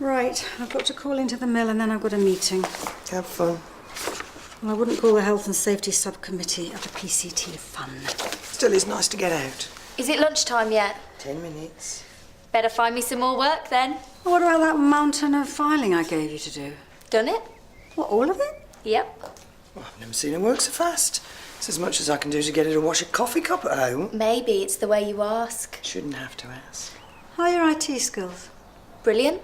Right, I've got to call into the mill and then I've got a meeting. Have fun. Well, I wouldn't call the Health and Safety Subcommittee of the PCT fun. Still, it's nice to get out. Is it lunchtime yet? 10 minutes. Better find me some more work then. What about that mountain of filing I gave you to do? Done it? What, all of it? Yep. Well, I've never seen it work so fast. It's as much as I can do to get her to wash a coffee cup at home. Maybe it's the way you ask. Shouldn't have to ask. How are your IT skills? Brilliant.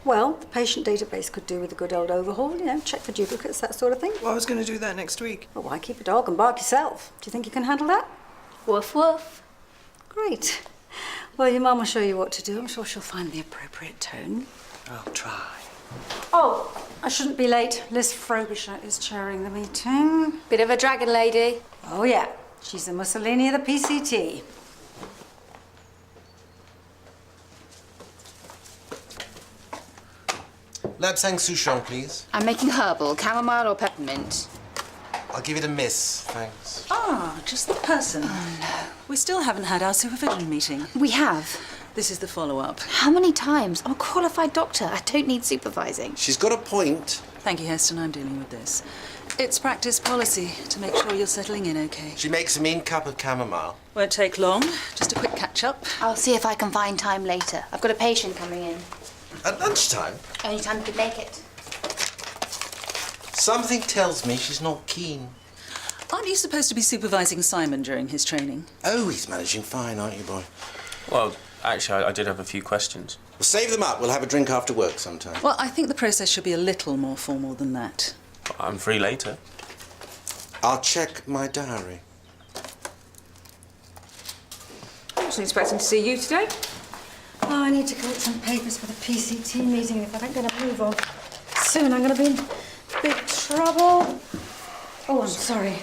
Well, the patient database could do with a good old overhaul, check for duplicates, that sort of thing. Well, I was going to do that next week. Well, why keep a dog and bark yourself? Do you think you can handle that? Woof woof. Great. Well, your mum will show you what to do. I'm sure she'll find the appropriate tone. I'll try. Oh, I shouldn't be late. Liz Frobisher is chairing the meeting. Bit of a dragon lady. Oh, yeah. She's the Mussolini of the PCT. Lapsang Souchong, please. I'm making herbal, chamomile or peppermint. I'll give it a miss, thanks. Ah, just the person. Oh, no. We still haven't had our supervision meeting. We have. This is the follow-up. How many times? I'm a qualified doctor. I don't need supervising. She's got a point. Thank you, Heston. I'm dealing with this. It's practice policy to make sure you're settling in okay. She makes a mean cup of chamomile. Won't take long. Just a quick catch-up. I'll see if I can find time later. I've got a patient coming in. At lunchtime? Only time you could make it. Something tells me she's not keen. Aren't you supposed to be supervising Simon during his training? Oh, he's managing fine, aren't you, boy? Well, actually, I did have a few questions. Well, save them up. We'll have a drink after work sometime. Well, I think the process should be a little more formal than that. I'm free later. I'll check my diary. I wasn't expecting to see you today. Oh, I need to collect some papers for the PCT meeting. If I don't get a move on soon, I'm going to be in big trouble. Oh, I'm sorry.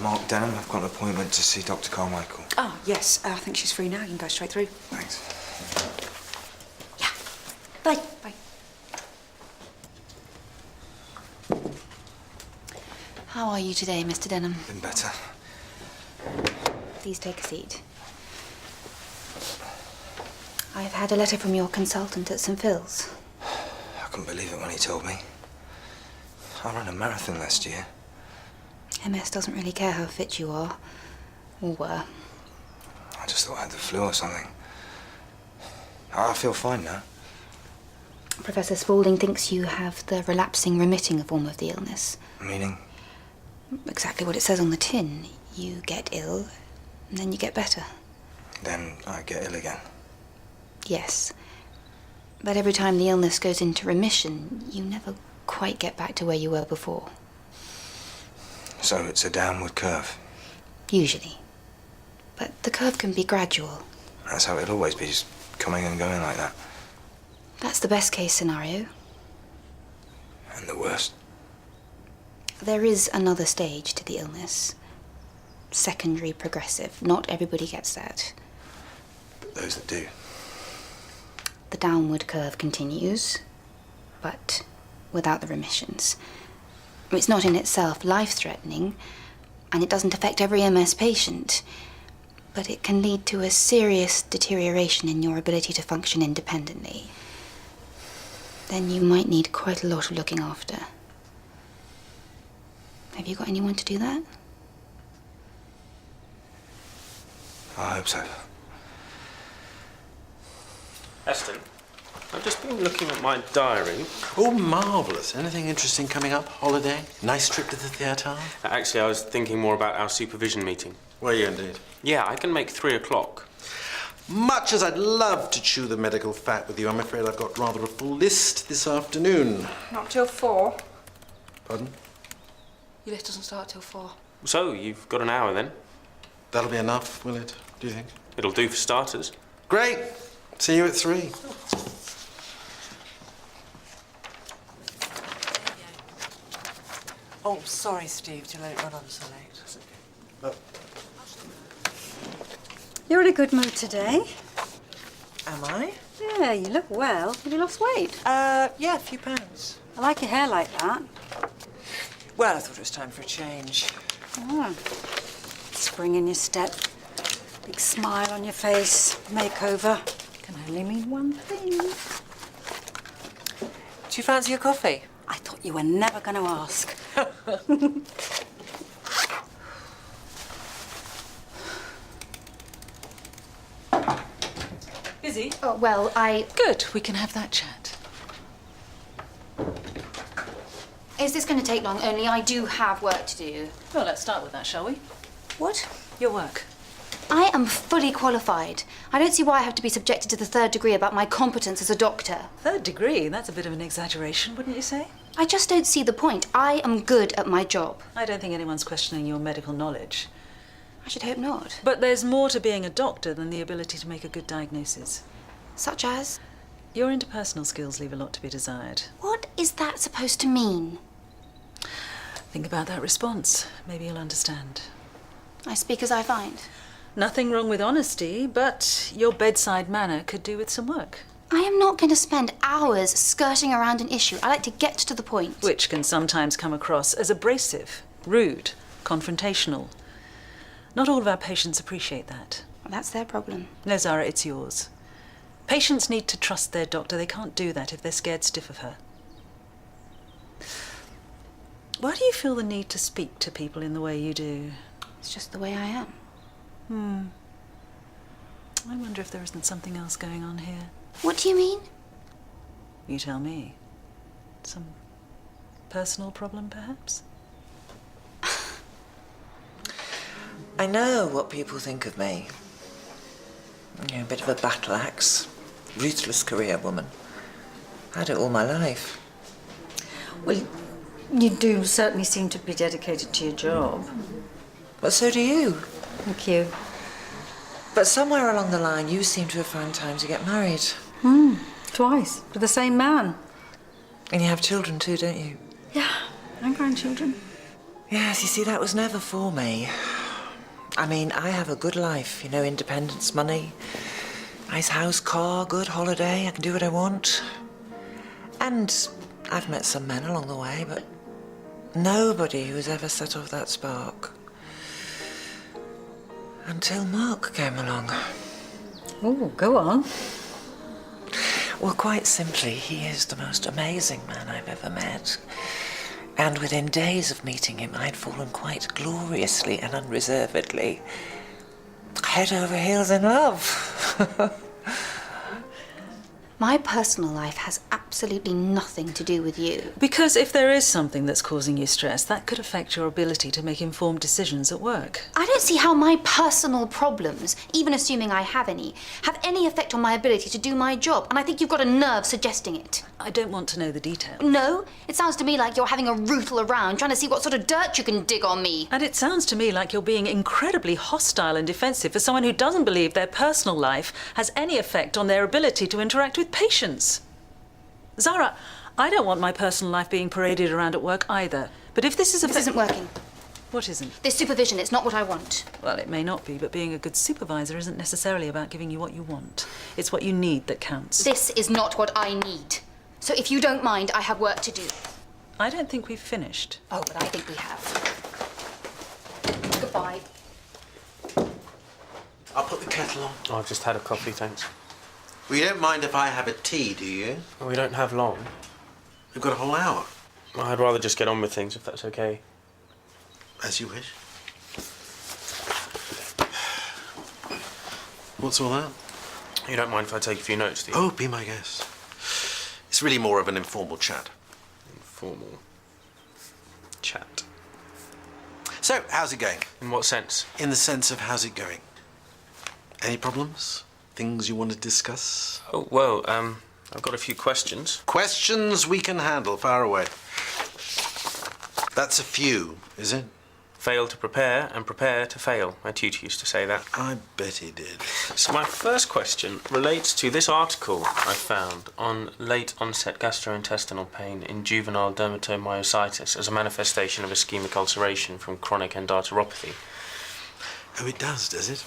Mark Denham, I've got an appointment to see Dr. Carmichael. Oh, yes. I think she's free now. You can go straight through. Thanks. Yeah. Bye. Bye. How are you today, Mr. Denham? Been better. Please take a seat. I've had a letter from your consultant at St. Phil's. I couldn't believe it when he told me. I ran a marathon last year. MS doesn't really care how fit you are. Or were. I just thought I had the flu or something. I feel fine now. Professor Spaulding thinks you have the relapsing remitting form of the illness. Meaning? Exactly what it says on the tin. You get ill, and then you get better. Then I get ill again. Yes. But every time the illness goes into remission, you never quite get back to where you were before. So it's a downward curve. Usually. But the curve can be gradual. That's how it'll always be, just coming and going like that. That's the best case scenario. And the worst. There is another stage to the illness. Secondary progressive. Not everybody gets that. But those that do. The downward curve continues, but without the remissions. It's not in itself life-threatening, and it doesn't affect every MS patient, but it can lead to a serious deterioration in your ability to function independently. Then you might need quite a lot of looking after. Have you got anyone to do that? I hope so. Heston, I've just been looking at my diary. Oh, marvellous. Anything interesting coming up? Holiday? Nice trip to the theatre? Actually, I was thinking more about our supervision meeting. Were you indeed? Yeah, I can make 3 o'clock. Much as I'd love to chew the medical fat with you, I'm afraid I've got rather a full list this afternoon. Not till 4. Pardon? Your list doesn't start till 4. So, you've got an hour then? That'll be enough, will it, do you think? It'll do for starters. Great. See you at 3. Oh, sorry, Steve, to let it run on so late. Oh. You're in a good mood today. Am I? Yeah, you look well. Have you lost weight? Yeah, a few pounds. I like your hair like that. Well, I thought it was time for a change. Oh. Spring in your step. Big smile on your face. Makeover. Can only mean one thing. Do you fancy a coffee? I thought you were never going to ask. Busy? Oh, well, Good, we can have that chat. Is this going to take long? Only I do have work to do. Well, let's start with that, shall we? What? Your work. I am fully qualified. I don't see why I have to be subjected to the third degree about my competence as a doctor. Third degree? That's a bit of an exaggeration, wouldn't you say? I just don't see the point. I am good at my job. I don't think anyone's questioning your medical knowledge. I should hope not. But there's more to being a doctor than the ability to make a good diagnosis. Such as? Your interpersonal skills leave a lot to be desired. What is that supposed to mean? Think about that response. Maybe you'll understand. I speak as I find. Nothing wrong with honesty, but your bedside manner could do with some work. I am not going to spend hours skirting around an issue. I like to get to the point. Which can sometimes come across as abrasive, rude, confrontational. Not all of our patients appreciate that. Well, that's their problem. No, Zara, it's yours. Patients need to trust their doctor. They can't do that if they're scared stiff of her. Why do you feel the need to speak to people in the way you do? It's just the way I am. I wonder if there isn't something else going on here. What do you mean? You tell me. Some personal problem, perhaps? I know what people think of me. You know, a bit of a battle axe, ruthless career woman. Had it all my life. Well, you do certainly seem to be dedicated to your job. Well, so do you. Thank you. But somewhere along the line, you seem to have found time to get married. Twice. With the same man. And you have children too, don't you? Yeah, and grandchildren. Yes, you see, that was never for me. I mean, I have a good life, you know, independence, money, nice house, car, good holiday, I can do what I want. And I've met some men along the way, but nobody who's ever set off that spark. Until Mark came along. Oh, go on. Well, quite simply, he is the most amazing man I've ever met. And within days of meeting him, I'd fallen quite gloriously and unreservedly head over heels in love. My personal life has absolutely nothing to do with you. Because if there is something that's causing you stress, that could affect your ability to make informed decisions at work. I don't see how my personal problems, even assuming I have any effect on my ability to do my job. And I think you've got a nerve suggesting it. I don't want to know the details. No, it sounds to me like you're having a rootle around, trying to see what sort of dirt you can dig on me. And it sounds to me like you're being incredibly hostile and defensive for someone who doesn't believe their personal life has any effect on their ability to interact with patients. Zara, I don't want my personal life being paraded around at work either. But if this is This isn't working. What isn't? This supervision, it's not what I want. Well, it may not be, but being a good supervisor isn't necessarily about giving you what you want. It's what you need that counts. This is not what I need. So if you don't mind, I have work to do. I don't think we've finished. Oh, but I think we have. Goodbye. I'll put the kettle on. Oh, I've just had a coffee, thanks. Well, you don't mind if I have a tea, do you? We don't have long. We've got a whole hour. Well, I'd rather just get on with things, if that's okay. As you wish. What's all that? You don't mind if I take a few notes, do you? Oh, be my guest. It's really more of an informal chat. Informal chat. So, how's it going? In what sense? In the sense of how's it going? Any problems? Things you want to discuss? Oh, well, I've got a few questions. Questions we can handle. Far away. That's a few, is it? Fail to prepare and prepare to fail. My tutor used to say that. I bet he did. So my first question relates to this article I found on late-onset gastrointestinal pain in juvenile dermatomyositis as a manifestation of ischemic ulceration from chronic endarteropathy. Oh, it does it?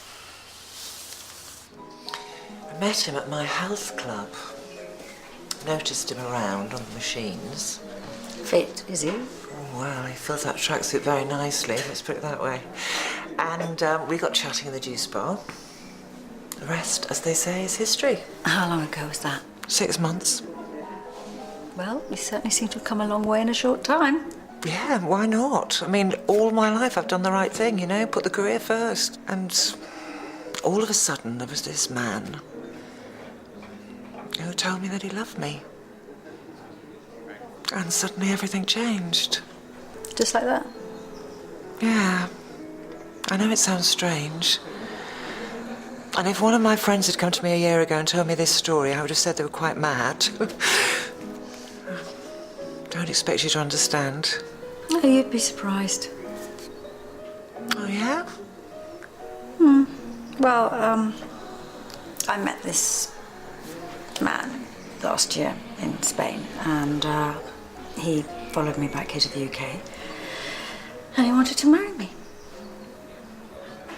I met him at my health club. Noticed him around on the machines. Fit, is he? Oh, well, he fills that tracksuit very nicely, let's put it that way. And we got chatting in the juice bar. The rest, as they say, is history. How long ago was that? 6 months. Well, you certainly seem to have come a long way in a short time. Yeah, why not? I mean, all my life I've done the right thing, you know, put the career first. And all of a sudden there was this man who told me that he loved me. And suddenly everything changed. Just like that? Yeah. I know it sounds strange. And if one of my friends had come to me a year ago and told me this story, I would have said they were quite mad. Don't expect you to understand. Oh, you'd be surprised. Oh, yeah? Well, I met this man last year in Spain, and he followed me back here to the UK, and he wanted to marry me.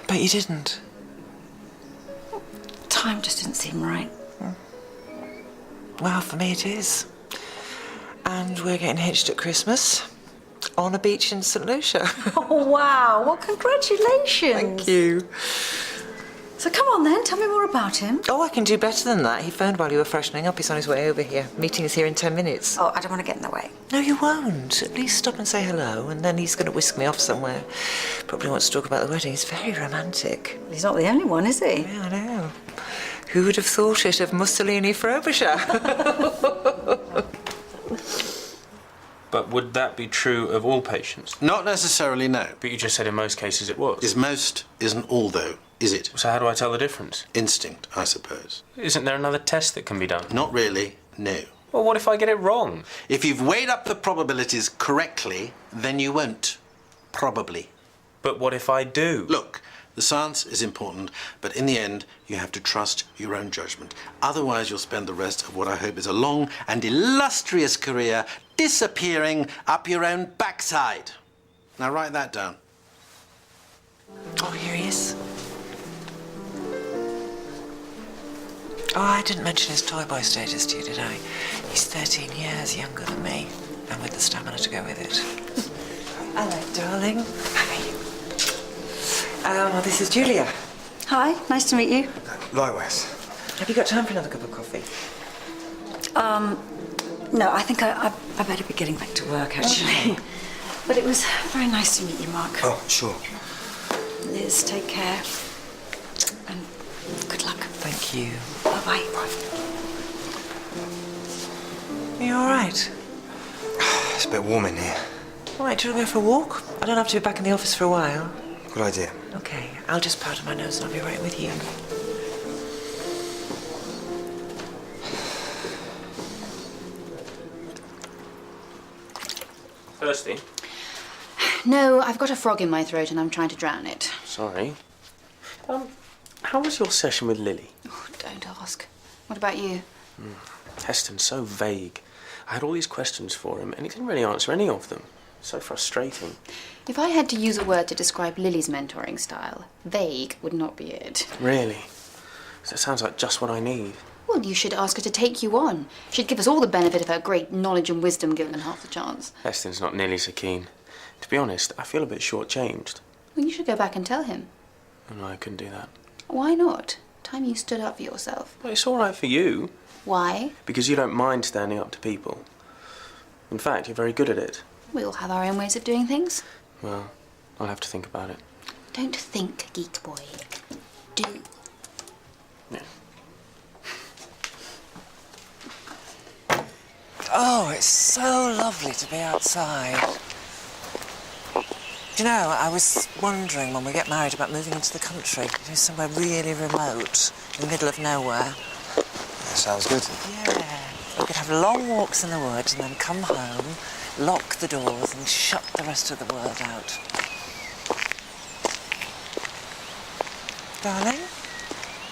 But you didn't. Time just didn't seem right. Well, for me it is. And we're getting hitched at Christmas on a beach in St. Lucia. Oh, wow. Well, congratulations. Thank you. So come on then, tell me more about him. Oh, I can do better than that. He phoned while you were freshening up. He's on his way over here. Meeting is here in 10 minutes. Oh, I don't want to get in the way. No, you won't. At least stop and say hello, and then he's going to whisk me off somewhere. Probably wants to talk about the wedding. He's very romantic. He's not the only one, is he? Yeah, I know. Who would have thought it of Mussolini Frobisher? But would that be true of all patients? Not necessarily, no. But you just said in most cases it was. Is most, isn't all, though, is it? So how do I tell the difference? Instinct, I suppose. Isn't there another test that can be done? Not really, no. Well, what if I get it wrong? If you've weighed up the probabilities correctly, then you won't. Probably. But what if I do? Look, the science is important, but in the end, you have to trust your own judgment. Otherwise, you'll spend the rest of what I hope is a long and illustrious career disappearing up your own backside. Now, write that down. Oh, here he is. Oh, I didn't mention his toy boy status to you, did I? He's 13 years younger than me, and with the stamina to go with it. Hello, darling. Hi. This is Julia. Hi, nice to meet you. Likewise. Have you got time for another cup of coffee? No, I think I better be getting back to work, actually. But it was very nice to meet you, Mark. Oh, sure. Liz, take care. And good luck. Thank you. Bye-bye. Are you all right? It's a bit warm in here. All right, do you want to go for a walk? I don't have to be back in the office for a while. Good idea. Okay, I'll just powder my nose and I'll be right with you. Thirsty? No, I've got a frog in my throat and I'm trying to drown it. Sorry. How was your session with Lily? Oh, don't ask. What about you? Heston's so vague. I had all these questions for him and he didn't really answer any of them. So frustrating. If I had to use a word to describe Lily's mentoring style, vague would not be it. Really? That sounds like just what I need. Well, you should ask her to take you on. She'd give us all the benefit of her great knowledge and wisdom given half the chance. Heston's not nearly so keen. To be honest, I feel a bit shortchanged. Well, you should go back and tell him. No, I couldn't do that. Why not? Time you stood up for yourself. Well, it's all right for you. Why? Because you don't mind standing up to people. In fact, you're very good at it. We all have our own ways of doing things. Well, I'll have to think about it. Don't think, geek boy. Do. Yeah. Oh, it's so lovely to be outside. Do you know, I was wondering when we get married about moving into the country, somewhere really remote, in the middle of nowhere. That sounds good. Yeah. We could have long walks in the woods and then come home, lock the doors and shut the rest of the world out. Darling,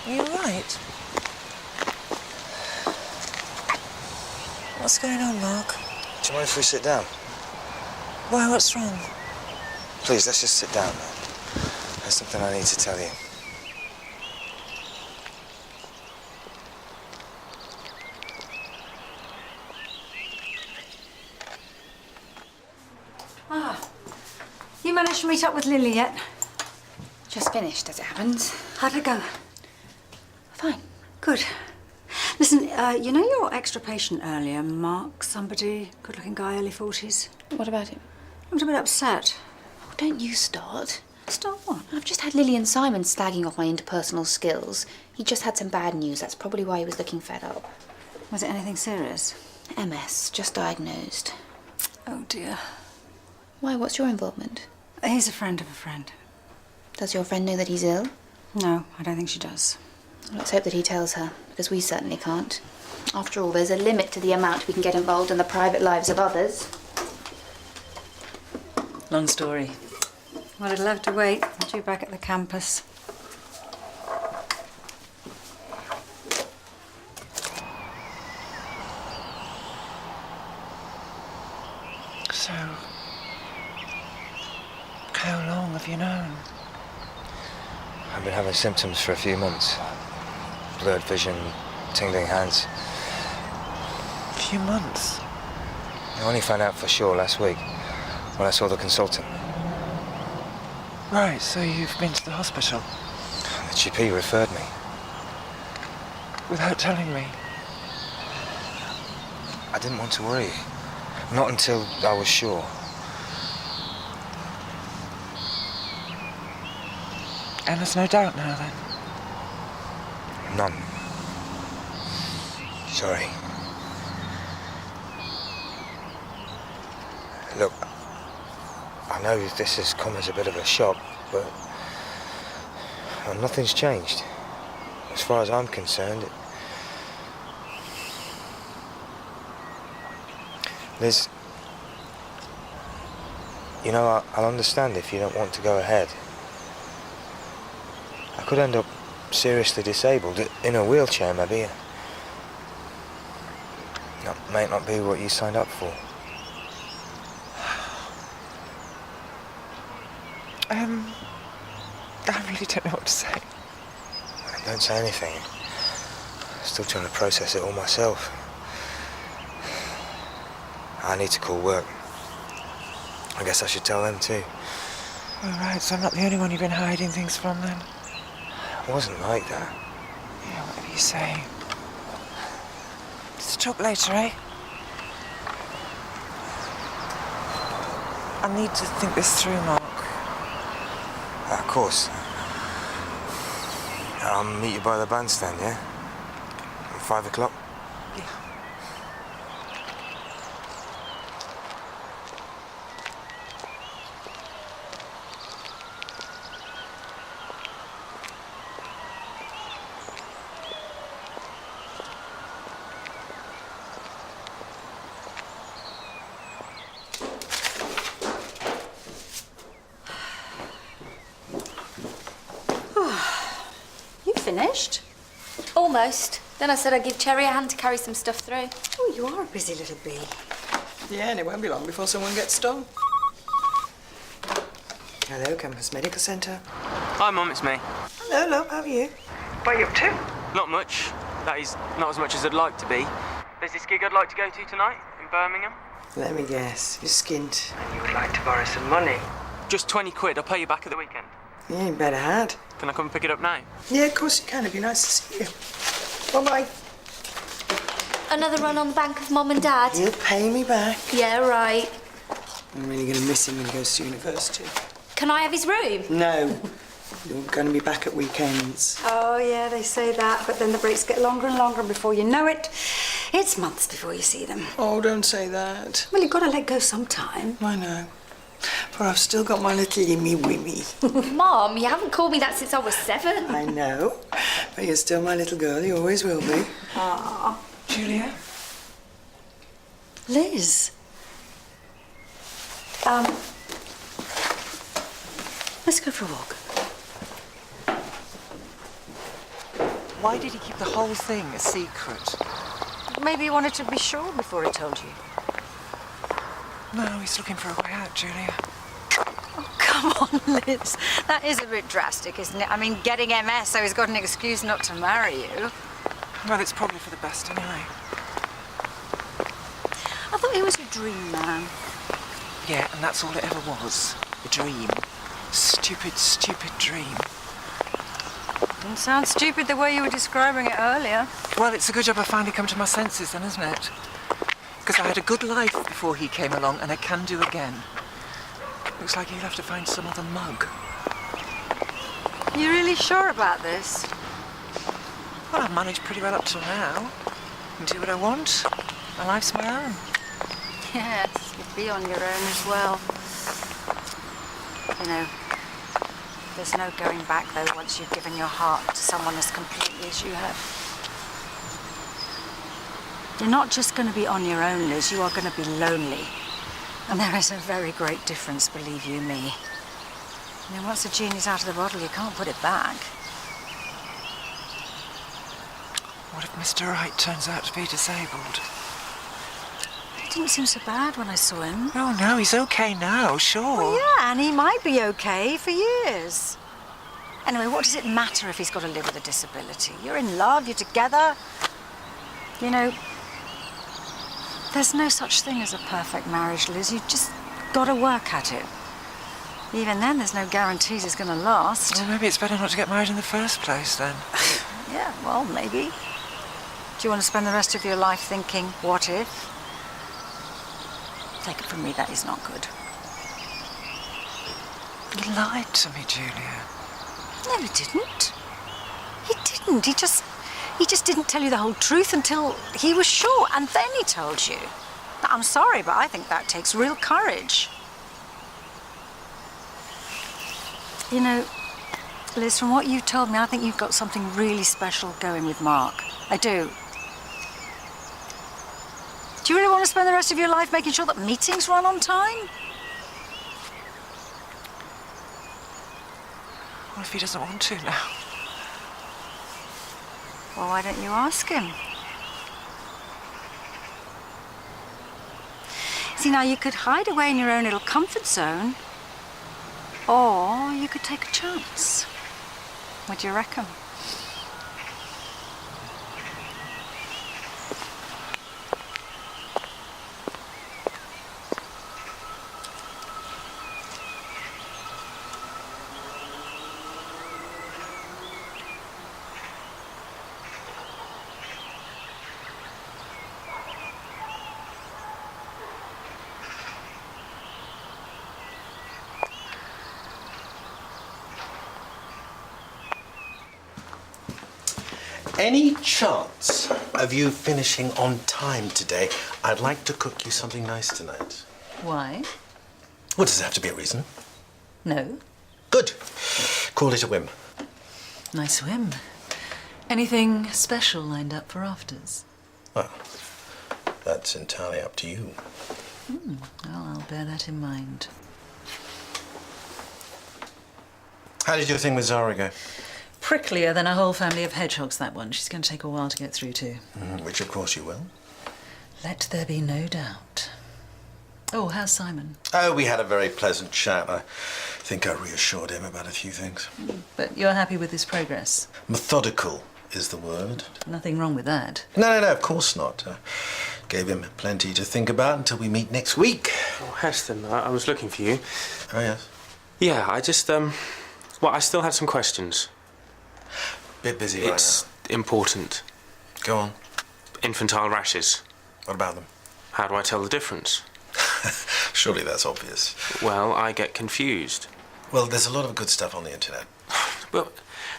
are you all right? What's going on, Mark? Do you mind if we sit down? Why, what's wrong? Please, let's just sit down now. There's something I need to tell you. You managed to meet up with Lily yet? Just finished, as it happens. How'd it go? Fine. Good. Listen, You know your extra patient earlier, Mark, somebody, good-looking guy, early 40s? What about him? I was a bit upset. Oh, don't you start. Stop what? I've just had Lily and Simon slagging off my interpersonal skills. He just had some bad news. That's probably why he was looking fed up. Was it anything serious? MS, just diagnosed. Oh, dear. Why, what's your involvement? He's a friend of a friend. Does your friend know that he's ill? No, I don't think she does. Let's hope that he tells her, because we certainly can't. After all, there's a limit to the amount we can get involved in the private lives of others. Long story. Well, it'll have to wait. I'm due back at the campus. So, how long have you known? I've been having symptoms for a few months. Blurred vision, tingling hands. A few months? I only found out for sure last week when I saw the consultant. Right, so you've been to the hospital? The GP referred me. Without telling me? I didn't want to worry you. Not until I was sure. And there's no doubt now, then? None. Sorry. Look, I know this has come as a bit of a shock, but well, nothing's changed. As far as I'm concerned, Liz, you know, I'll understand if you don't want to go ahead. I could end up seriously disabled, in a wheelchair maybe. That might not be what you signed up for. I really don't know what to say. Don't say anything. Still trying to process it all myself. I need to call work. I guess I should tell them too. All right, so I'm not the only one you've been hiding things from, then? It wasn't like that. Yeah, whatever you say. Let's talk later, eh? I need to think this through, Mark. Of course. I'll meet you by the bandstand, yeah? At 5 o'clock? Yeah. Finished? Almost. Then I said I'd give Cherry a hand to carry some stuff through. Oh, you are a busy little bee. Yeah, and it won't be long before someone gets stung. Hello, Campus Medical Centre. Hi, Mum, it's me. Hello, love, how are you? What are you up to? Not much. That is, not as much as I'd like to be. There's this gig I'd like to go to tonight in Birmingham. Let me guess, you're skint. And you would like to borrow some money? Just 20 quid. I'll pay you back at the weekend. Yeah, you better had. Can I come and pick it up now? Yeah, of course you can. It'd be nice to see you. Bye-bye. Another run on the bank of Mum and Dad? He'll pay me back. Yeah, right. I'm really going to miss him when he goes to university. Can I have his room? No. You're going to be back at weekends. Oh, yeah, they say that, but then the breaks get longer and longer, and before you know it, it's months before you see them. Oh, don't say that. Well, you've got to let go sometime. I know. For I've still got my little Yimmy-Wimmy. Mom, you haven't called me that since I was 7. I know. But you're still my little girl. You always will be. Ah. Julia? Liz. Let's go for a walk. Why did he keep the whole thing a secret? Maybe he wanted to be sure before he told you. No, he's looking for a way out, Julia. Oh, come on, Liz. That is a bit drastic, isn't it? I mean, getting MS, so he's got an excuse not to marry you. Well, it's probably for the best anyway. I thought he was your dream man. Yeah, and that's all it ever was. A dream. Stupid, stupid dream. Didn't sound stupid the way you were describing it earlier. Well, it's a good job I finally come to my senses then, isn't it? Because I had a good life before he came along, and I can do again. Looks like he'll have to find some other mug. You really sure about this? Well, I've managed pretty well up till now. I can do what I want. My life's my own. Yes, you'd be on your own as well. You know, there's no going back, though, once you've given your heart to someone as completely as you have. You're not just going to be on your own, Liz. You are going to be lonely. And there is a very great difference, believe you me. I mean, once the genie's out of the bottle, you can't put it back. What if Mr. Wright turns out to be disabled? He didn't seem so bad when I saw him. Oh, no, he's okay now, sure. Well, yeah, and he might be okay for years. Anyway, what does it matter if he's got to live with a disability? You're in love, you're together. You know, there's no such thing as a perfect marriage, Liz. You've just got to work at it. Even then, there's no guarantees it's going to last. Well, maybe it's better not to get married in the first place, then. Yeah, well, maybe. Do you want to spend the rest of your life thinking, what if? Take it from me, that is not good. He lied to me, Julia. No, he didn't. He didn't. He just didn't tell you the whole truth until he was sure, and then he told you. Now, I'm sorry, but I think that takes real courage. You know, Liz, from what you've told me, I think you've got something really special going with Mark. I do. Do you really want to spend the rest of your life making sure that meetings run on time? What if he doesn't want to now? Well, why don't you ask him? See, now, you could hide away in your own little comfort zone, or you could take a chance. What do you reckon? Any chance of you finishing on time today? I'd like to cook you something nice tonight. Why? Well, does it have to be a reason? No. Good. Call it a whim. Nice whim. Anything special lined up for afters? Well, that's entirely up to you. Well, I'll bear that in mind. How did your thing with Zara go? Pricklier than a whole family of hedgehogs, that one. She's going to take a while to get through to. Which, of course, you will. Let there be no doubt. Oh, how's Simon? Oh, we had a very pleasant chat. I think I reassured him about a few things. But you're happy with his progress? Methodical is the word. Nothing wrong with that. No, of course not. Gave him plenty to think about until we meet next week. Oh, Heston, I was looking for you. Oh, yes? Yeah, I just, well, I still had some questions. Bit busy right now. It's important. Go on. Infantile rashes. What about them? How do I tell the difference? Surely that's obvious. Well, I get confused. Well, there's a lot of good stuff on the internet. But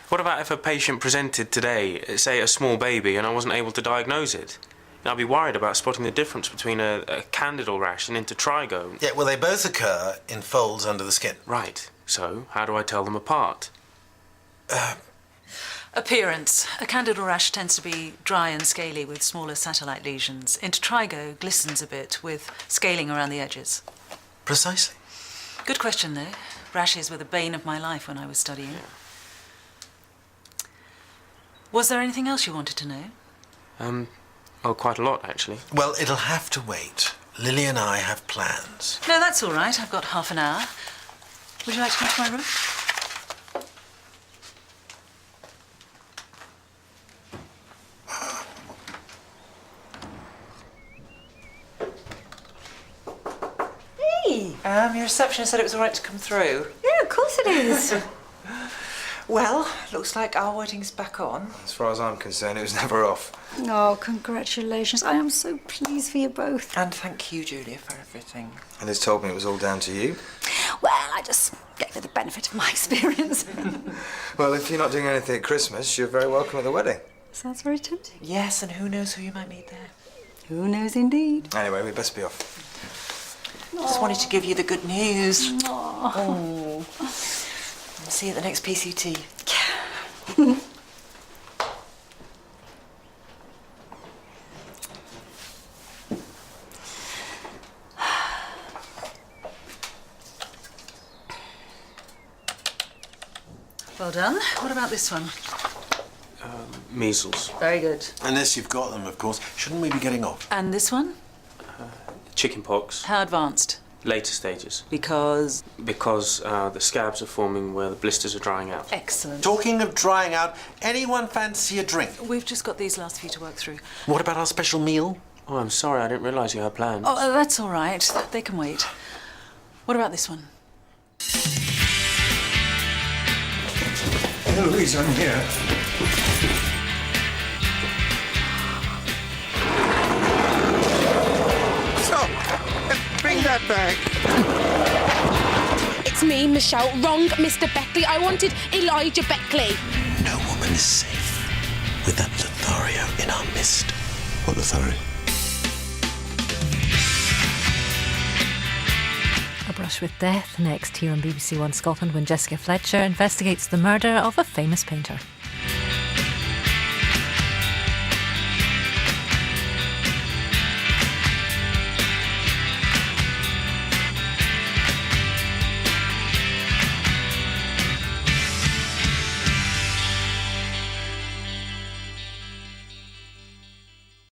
what about if a patient presented today, say a small baby, and I wasn't able to diagnose it? I'd be worried about spotting the difference between a candidal rash and intertrigo. Yeah, well, they both occur in folds under the skin. Right. So, how do I tell them apart? Appearance. A candidal rash tends to be dry and scaly with smaller satellite lesions. Intertrigo glistens a bit with scaling around the edges. Precisely. Good question, though. Rashes were the bane of my life when I was studying. Was there anything else you wanted to know? Well, quite a lot, actually. Well, it'll have to wait. Lily and I have plans. No, that's all right. I've got half an hour. Would you like to come to my room? Your receptionist said it was all right to come through. Yeah, of course it is. Well, looks like our wedding's back on. As far as I'm concerned, it was never off. Oh, congratulations. I am so pleased for you both. And thank you, Julia, for everything. And Liz told me it was all down to you. Well, I just gave her the benefit of my experience. Well, if you're not doing anything at Christmas, you're very welcome at the wedding. Sounds very tempting. Yes, and who knows who you might meet there. Who knows indeed. Anyway, we best be off. Just wanted to give you the good news. Oh. See you at the next PCT. Well done. What about this one? Measles. Very good. Unless you've got them, of course. Shouldn't we be getting off? And this one? Chickenpox. How advanced? Later stages. Because... Because the scabs are forming where the blisters are drying out. Excellent. Talking of drying out, anyone fancy a drink? We've just got these last few to work through. What about our special meal? Oh, I'm sorry, I didn't realise you had plans. Oh, that's all right. They can wait. What about this one? Eloise, I'm here. Stop! Bring that back. It's me, Michelle. Wrong, Mr. Beckley. I wanted Elijah Beckley. No woman is safe with that Lothario in our midst. What Lothario? A Brush with Death, next here on BBC1 Scotland when Jessica Fletcher investigates the murder of a famous painter.